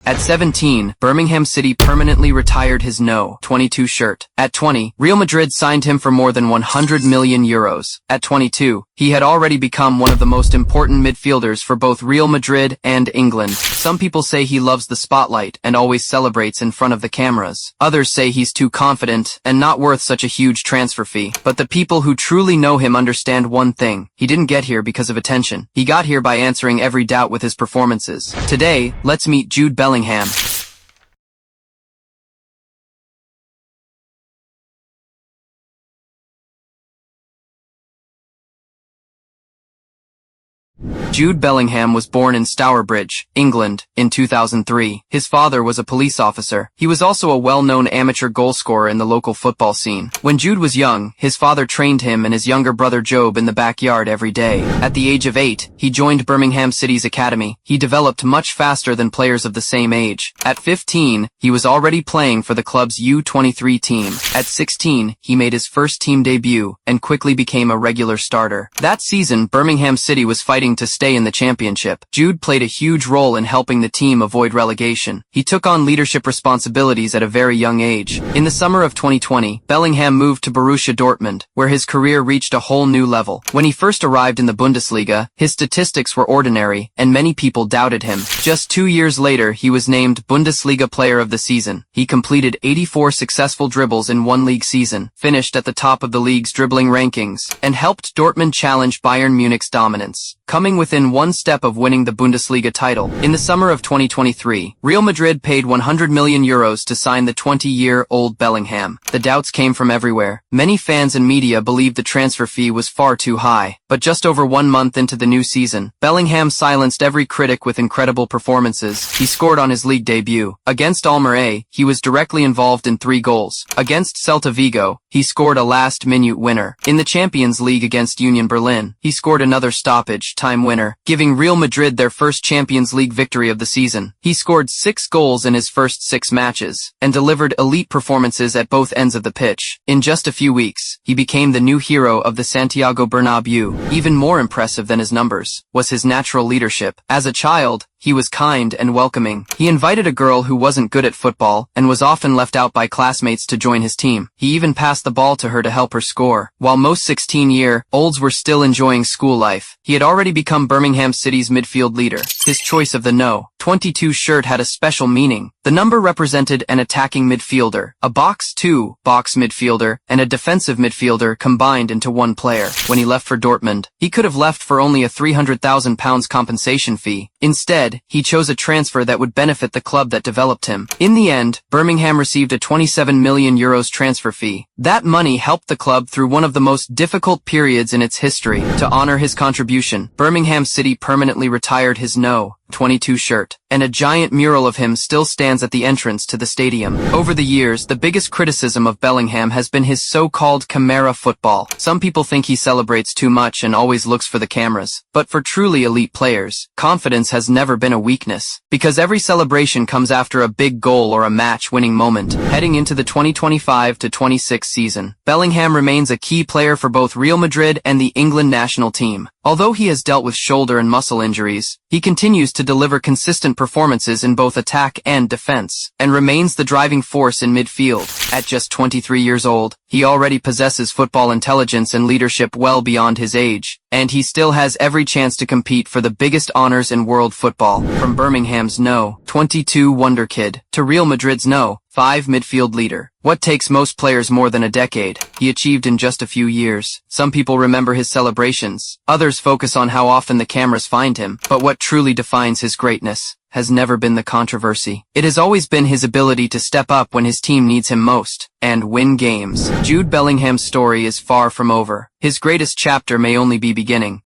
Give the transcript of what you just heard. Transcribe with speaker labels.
Speaker 1: At 17, Birmingham City permanently retired his No.22 shirt. At 20, Real Madrid signed him for more than €100 million. At 22, he had already become one of the most important midfielders for both Real Madrid and England. Some people say he loves the spotlight and always celebrates in front of the cameras. Others say he's too confident and not worth such a huge transfer fee. But the people who truly know him understand one thing: he didn't get here because of attention. He got here by answering every doubt with his performances. Today, let's meet Jude Bellingham. Jude Bellingham was born in Stourbridge, England, in 2003. His father was a police officer. He was also a well-known amateur goalscorer in the local football scene. When Jude was young, his father trained him and his younger brother Job in the backyard every day. At the age of 8, he joined Birmingham City's academy. He developed much faster than players of the same age. At 15, he was already playing for the club's U23 team. At 16, he made his first team debut and quickly became a regular starter. That season, Birmingham City was fighting to stay in the championship. Jude played a huge role in helping the team avoid relegation. He took on leadership responsibilities at a very young age. In the summer of 2020, Bellingham moved to Borussia Dortmund, where his career reached a whole new level. When he first arrived in the Bundesliga, his statistics were ordinary, and many people doubted him. Just 2 years later, he was named Bundesliga Player of the Season. He completed 84 successful dribbles in one league season, finished at the top of the league's dribbling rankings, and helped Dortmund challenge Bayern Munich's dominance, coming within one step of winning the Bundesliga title. In the summer of 2023, Real Madrid paid €100 million to sign the 20-year-old Bellingham. The doubts came from everywhere. Many fans and media believed the transfer fee was far too high. But just over 1 month into the new season, Bellingham silenced every critic with incredible performances. He scored on his league debut. Against Almeria, he was directly involved in 3 goals. Against Celta Vigo, he scored a last-minute winner. In the Champions League against Union Berlin, he scored another stoppage-time winner, giving Real Madrid their first Champions League victory of the season. He scored 6 goals in his first 6 matches, and delivered elite performances at both ends of the pitch. In just a few weeks, he became the new hero of the Santiago Bernabeu. Even more impressive than his numbers was his natural leadership. As a child, he was kind and welcoming. He invited a girl who wasn't good at football and was often left out by classmates to join his team. He even passed the ball to her to help her score. While most 16-year-olds were still enjoying school life, he had already become Birmingham City's midfield leader. His choice of the No.22 shirt had a special meaning. The number represented an attacking midfielder, a box-to-box midfielder, and a defensive midfielder combined into one player. When he left for Dortmund, he could have left for only a £300,000 compensation fee. Instead, he chose a transfer that would benefit the club that developed him. In the end, Birmingham received a €27 million transfer fee. That money helped the club through one of the most difficult periods in its history. To honor his contribution, Birmingham City permanently retired his No.22 shirt, and a giant mural of him still stands at the entrance to the stadium. Over the years, the biggest criticism of Bellingham has been his so-called camera football. Some people think he celebrates too much and always looks for the cameras. But for truly elite players, confidence has never been a weakness, because every celebration comes after a big goal or a match-winning moment. Heading into the 2025-26 season, Bellingham remains a key player for both Real Madrid and the England national team. Although he has dealt with shoulder and muscle injuries, he continues to deliver consistent performances in both attack and defense, and remains the driving force in midfield. At just 23 years old, he already possesses football intelligence and leadership well beyond his age, and he still has every chance to compete for the biggest honors in world football. From Birmingham's No.22 wonder kid to Real Madrid's No.5 midfield leader, what takes most players more than a decade, he achieved in just a few years. Some people remember his celebrations, others focus on how often the cameras find him, but what truly defines his greatness has never been the controversy. It has always been his ability to step up when his team needs him most, and win games. Jude Bellingham's story is far from over. His greatest chapter may only be beginning.